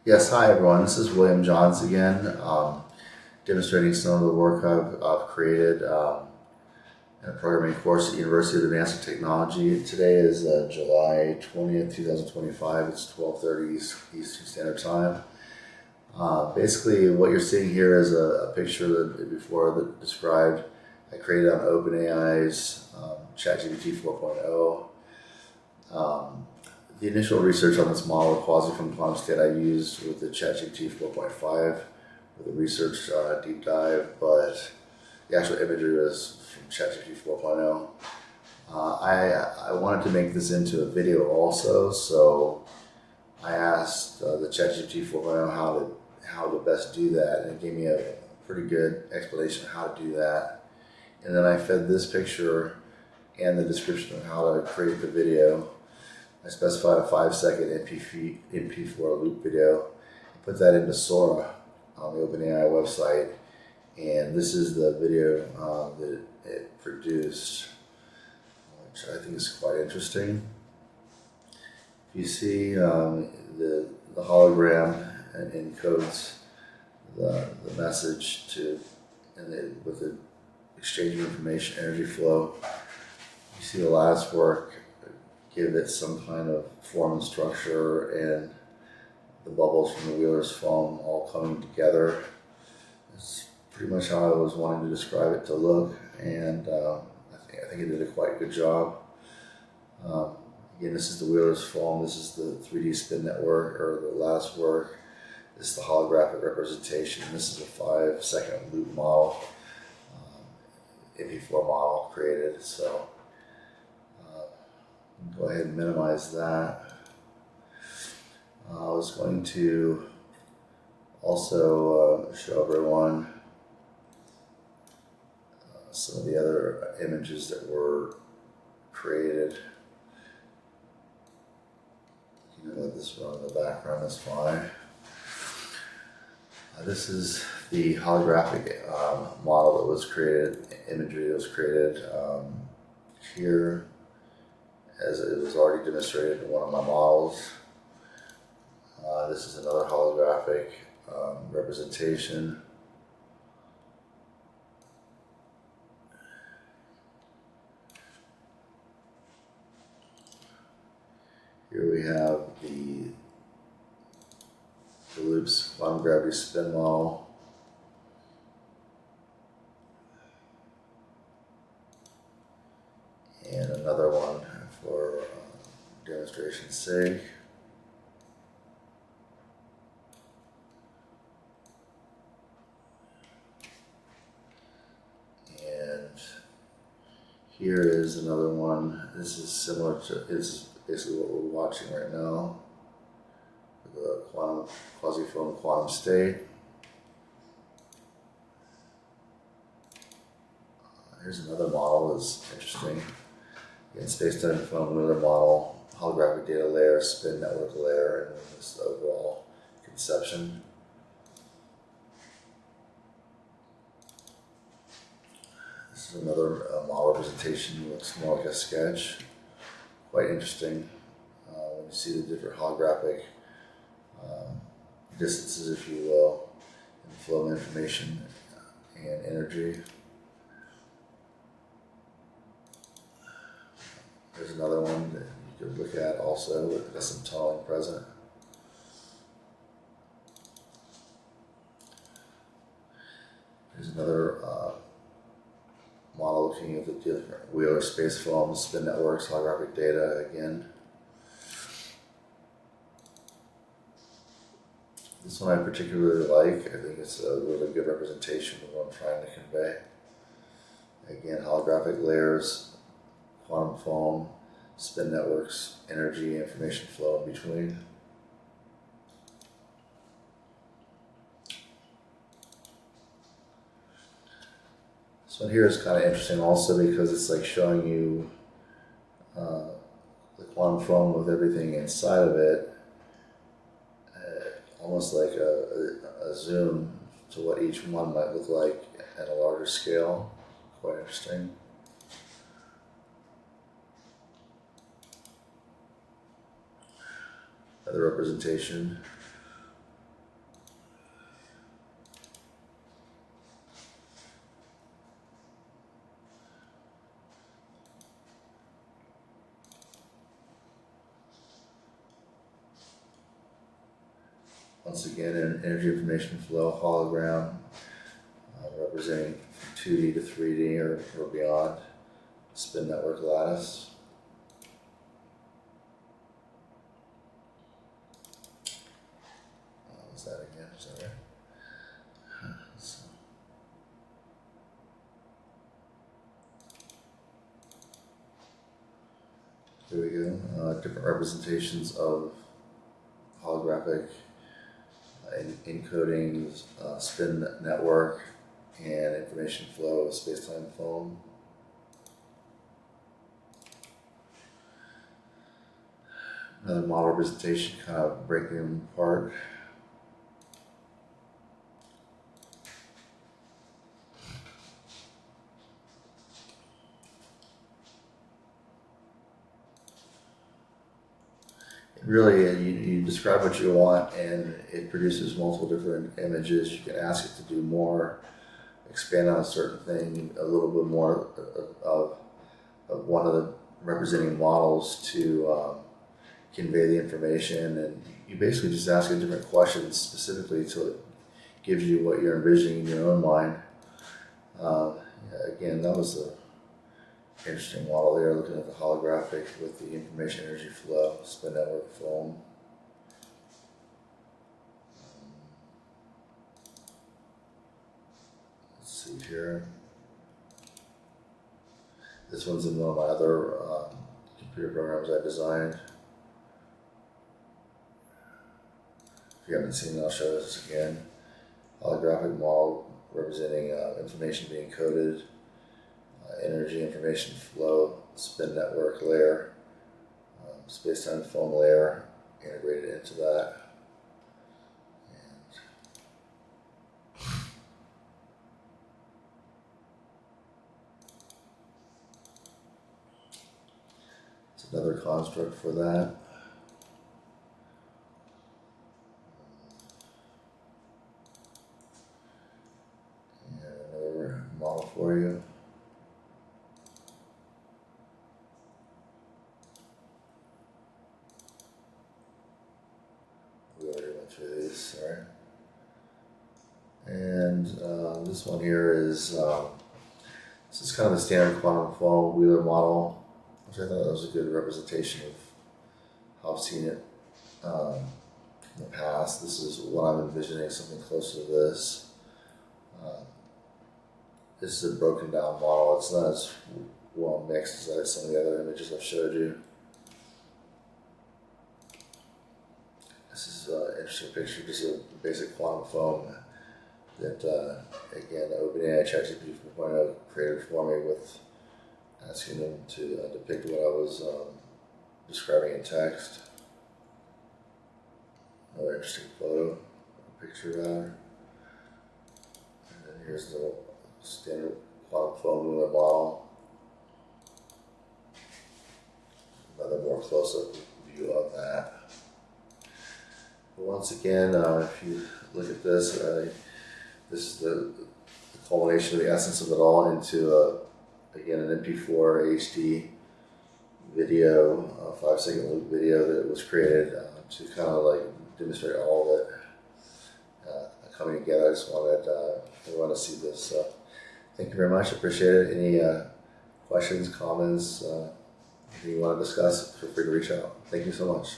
Yes, hi everyone. This is William Johns again, demonstrating some of the work I've created in a programming course at University of Advanced Technology. Today is July 20th, 2025. It's 12:30 Eastern Standard Time. Basically, what you're seeing here is a picture that before described I created on OpenAI's ChatGPT 4.0. The initial research on this model, Quasi-Foam Quantum State, I used with the ChatGPT 4.5 with a research deep dive, but the actual imagery was from ChatGPT 4.0. I wanted to make this into a video also, so I asked the ChatGPT 4.0 how to best do that, and it gave me a pretty good explanation of how to do that. And then I fed this picture and the description of how to create the video. I specified a 5-second MP4 loop video. I put that into Sora on the OpenAI website, and this is the video that it produced, which I think is quite interesting. If you see the hologram encodes the message with the exchange of information, energy flow. You see the last work give it some kind of form and structure, and the bubbles from the Wheeler's foam all coming together. It's pretty much how I was wanting to describe it to look, and I think it did a quite good job. Again, this is the Wheeler's foam, this is the 3D spin network, or the last work. This is the holographic representation. This is a 5-second loop model, MP4 model created. So go ahead and minimize that. I was going to also show everyone some of the other images that were created. You can let this run in the background, that's fine. This is the holographic model that was created, imagery that was created here, as it was already demonstrated in one of my models. This is another holographic representation. Here we have the loops quantum gravity spin model. And another one for demonstration's sake. And here is another one. This is similar to, is basically what we're watching right now, the Quasi-Foam Quantum State. Here's another model that's interesting. Again, space-time foam, another model, holographic data layer, spin network layer, and then this overall conception. This is another model representation. Looks more like a sketch. Quite interesting when you see the different holographic distances, if you will, and the flow of information and energy. There's another one that you could look at also with some tunneling present. There's another model looking at the different Wheeler space foams, spin networks, holographic data again. This one I particularly like. I think it's a really good representation of what I'm trying to convey. Again, holographic layers, quantum foam, spin networks, energy, information flow in between. This one here is kind of interesting also because it's like showing you the quantum foam with everything inside of it, almost like a zoom to what each one might look like at a larger scale. Quite interesting. Another representation. Once again, an energy information flow hologram representing 2D to 3D or beyond spin network lattice. What was that again? Is that right? So. There we go. Different representations of holographic encoding spin network and information flow of space-time foam. Another model representation, kind of breaking them apart. Really, you describe what you want and it produces multiple different images. You can ask it to do more, expand on a certain thing, a little bit more of one of the representing models to convey the information. And you basically just ask it different questions specifically until it gives you what you're envisioning in your own mind. Again, that was the interesting model there, looking at the holographic with the information energy flow, spin network foam. Let's see here. This one's in one of my other computer programs I designed. If you haven't seen it, I'll show this again. Holographic model representing information being coded. Energy information flow, spin network layer, space-time foam layer integrated into that. And it's another construct for that. And another model for you. We already went through these, sorry. And this one here is this is kind of a standard quantum foam Wheeler model, which I thought was a good representation of how I've seen it in the past. This is what I'm envisioning, something close to this. This is a broken down model. It's not as well mixed as some of the other images I've showed you. This is an interesting picture, just a basic quantum foam that, again, OpenAI ChatGPT 4.0 created for me with asking them to depict what I was describing in text. Another interesting photo, a picture rather. And then here's the standard quantum foam Wheeler model. Another more close-up view of that. But once again, if you look at this, this is the culmination of the essence of it all into, again, an MP4 HD video, a 5-second loop video that was created to kind of like demonstrate all of it coming together. I just wanted everyone to see this. So thank you very much. I appreciate it. Any questions, comments, anything you want to discuss, feel free to reach out. Thank you so much.